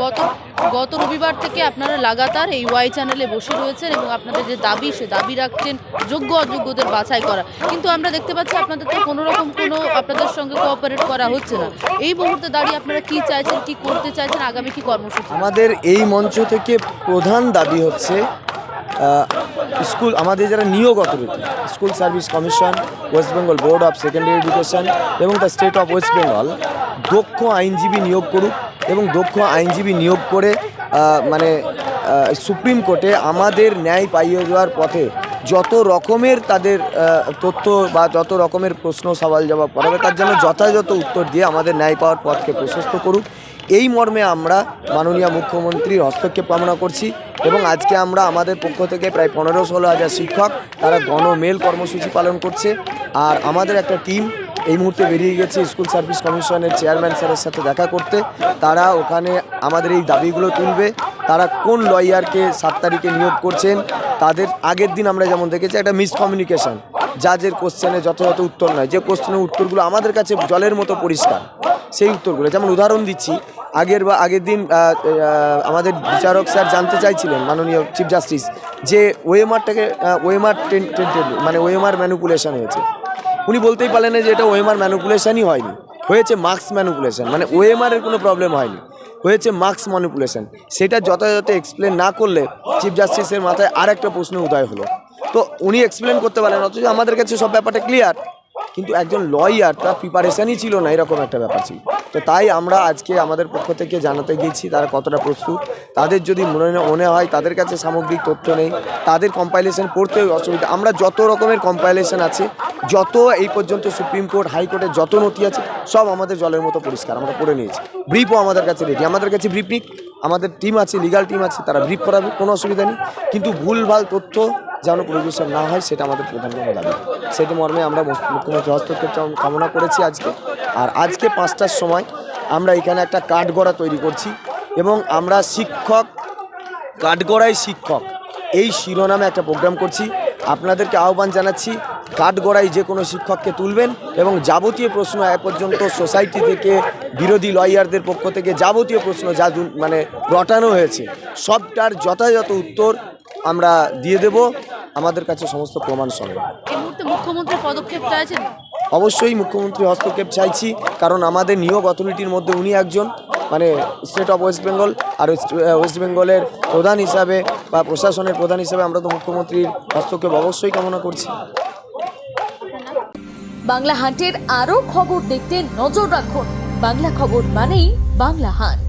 গত গত রবিবার থেকে আপনারা লাগাতার এই ওয়াই চ্যানেলে বসে রয়েছেন এবং আপনাদের যে দাবি সে দাবি রাখছেন যোগ্য অযোগ্যদের বাছাই করা, কিন্তু আমরা দেখতে পাচ্ছি আপনাদের তো কোনো রকম আপনাদের সঙ্গে কোঅপারেট করা হচ্ছে না। এই মুহূর্তে দাঁড়িয়ে আপনারা কি চাইছেন, কি করতে চাইছেন, আগামী কি কর্মসূচি? আমাদের এই মঞ্চ থেকে প্রধান দাবি হচ্ছে স্কুল, আমাদের যারা নিয়োগ authority, school service commission, West Bengal board of secondary education এবং the state of West Bengal দক্ষ আইনজীবী নিয়োগ করুক এবং দক্ষ আইনজীবী নিয়োগ করে সুপ্রিম কোর্টে আমাদের ন্যায় পাইয়ে দেওয়ার পথে যত রকমের তাদের তথ্য বা যত রকমের প্রশ্ন সওয়াল জবাব করাবে তার জন্য যথাযথ উত্তর দিয়ে আমাদের ন্যায় পাওয়ার পথকে প্রশস্ত করুক। এই মর্মে আমরা মাননীয় মুখ্যমন্ত্রীর হস্তক্ষেপ কামনা করছি এবং আজকে আমরা আমাদের পক্ষ থেকে প্রায় 15-16 হাজার শিক্ষক তারা গণমেল কর্মসূচি পালন করছে। আর আমাদের একটা টিম এই মুহূর্তে বেরিয়ে গেছে স্কুল সার্ভিস কমিশনের চেয়ারম্যান স্যারের সাথে দেখা করতে। তারা ওখানে আমাদের এই দাবিগুলো তুলবে। তারা কোন লয়ারকে 7 তারিখে নিয়োগ করছেন, তাদের আগের দিন আমরা যেমন দেখেছি একটা মিসকমিউনিকেশন, জাজের কোশ্চেনে যথাযথ উত্তর নয়, যে কোশ্চেনের উত্তরগুলো আমাদের কাছে জলের মতো পরিষ্কার সেই উত্তরগুলো, যেমন উদাহরণ দিচ্ছি, আগের দিন আমাদের বিচারক স্যার জানতে চাইছিলেন মাননীয় চিফ জাস্টিস যে ওএমআরটাকে ওএমআর ম্যানিপুলেশন হয়েছে। উনি বলতেই পারলেন না যে এটা ওএমআর ম্যানিপুলেশনই হয়নি, হয়েছে মার্কস ম্যানিপুলেশন, মানে ওএমআরের কোনো প্রবলেম হয়নি, হয়েছে মার্কস ম্যানিপুলেশন। সেটা যথাযথ এক্সপ্লেন না করলে চিফ জাস্টিসের মাথায় আর একটা প্রশ্ন উদয় হলো। তো উনি এক্সপ্লেন করতে পারেন, অথচ আমাদের কাছে সব ব্যাপারটা ক্লিয়ার, কিন্তু একজন লয়ার তার প্রিপারেশানই ছিল না, এরকম একটা ব্যাপার ছিল। তো তাই আমরা আজকে আমাদের পক্ষ থেকে জানাতে গিয়েছি তারা কতটা প্রস্তুত। তাদের যদি মনে হয় তাদের কাছে সামগ্রিক তথ্য নেই, তাদের কম্পাইলেশন পড়তে অসুবিধা, আমরা যত রকমের কম্পাইলেশন আছে, যত এই পর্যন্ত সুপ্রিম কোর্ট হাইকোর্টের যত নথি আছে সব আমাদের জলের মতো পরিষ্কার, আমরা পড়ে নিয়েছি। ব্রিফও আমাদের কাছে রেডি, আমাদের কাছে ব্রিফ নিক, আমাদের টিম আছে, লিগাল টিম আছে, তারা ব্রিফ করাবে, কোনো অসুবিধা নেই। কিন্তু ভুলভাল তথ্য যেন পরিবেশন না হয় সেটা আমাদের প্রধান দাবি। সেটি মর্মে আমরা মুখ্যমন্ত্রী হস্তক্ষেপ কামনা করেছি আজকে। আর আজকে 5টার সময় আমরা এখানে একটা কাঠগড়া তৈরি করছি এবং আমরা শিক্ষক, কাঠগড়ায় শিক্ষক এই শিরোনামে একটা প্রোগ্রাম করছি। আপনাদেরকে আহ্বান জানাচ্ছি, কাঠগড়ায় যে কোনো শিক্ষককে তুলবেন এবং যাবতীয় প্রশ্ন এ পর্যন্ত সোসাইটি থেকে, বিরোধী লয়ারদের পক্ষ থেকে যাবতীয় প্রশ্ন যা রটানো হয়েছে সবটার যথাযথ উত্তর আমরা দিয়ে দেব, আমাদের কাছে সমস্ত প্রমাণ সঙ্গে। এই মুহূর্তে মুখ্যমন্ত্রী পদক্ষেপ চাইছেন? অবশ্যই মুখ্যমন্ত্রী হস্তক্ষেপ চাইছি, কারণ আমাদের নিয়োগ অথরিটির মধ্যে উনি একজন, মানে স্টেট অফ ওয়েস্ট বেঙ্গল, আর ওয়েস্ট বেঙ্গলের প্রধান হিসাবে বা প্রশাসনের প্রধান হিসাবে আমরা তো মুখ্যমন্ত্রীর হস্তক্ষেপ অবশ্যই কামনা করছি। বাংলা হান্টের আরও খবর দেখতে নজর রাখুন। বাংলা খবর মানেই বাংলা হান্ট।